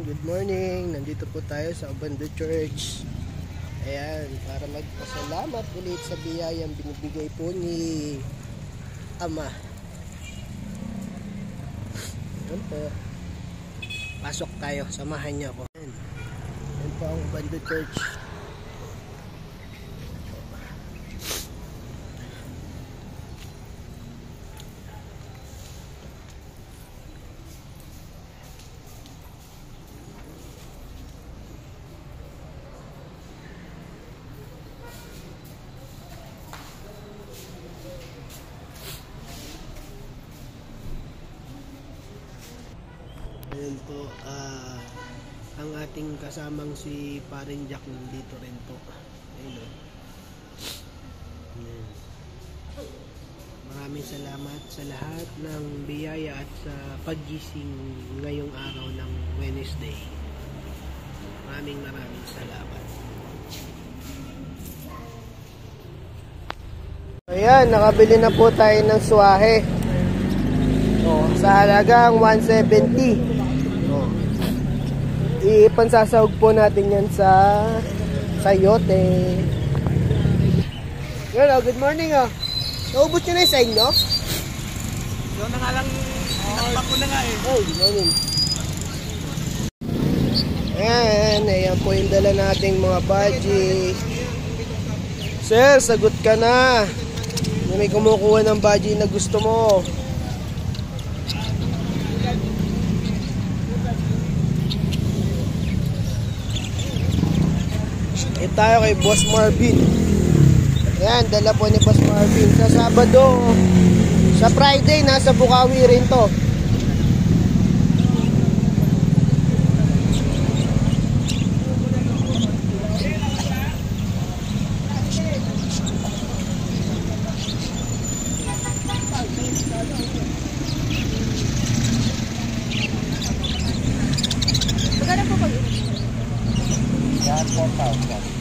good morning. Nandito po tayo sa Obando Church. Ayan, para magpasalamat ulit sa biyayang binibigay po ni Ama. Ayan po. Pasok tayo, samahan niyo ako. Ayan po ang Obando Church. Ayan po, ang ating kasamang si Parin Jack nandito rin po. Ayan o. Ayan. Maraming salamat sa lahat ng biyaya at sa paggising ngayong araw ng Wednesday. Maraming salamat. Ayan, nakabili na po tayo ng swahe. Sa halagang 170. Ipansasahog po natin yan sa sayote. Yun, good morning. Naubos nyo na yung sa inyo? Yun na nga lang, itakpak ko na nga eh. Oh, good morning. Ayan po yung dala nating mga budgie. Sir, sagot ka na. May kumukuha ng budgie na gusto mo. Tayo kay Boss Marvin. Ayan, dala po ni Boss Marvin. Sa Sabado, sa Friday, nasa Bukawi rin to. Magkano po pag-ibig? Yan, 4,000.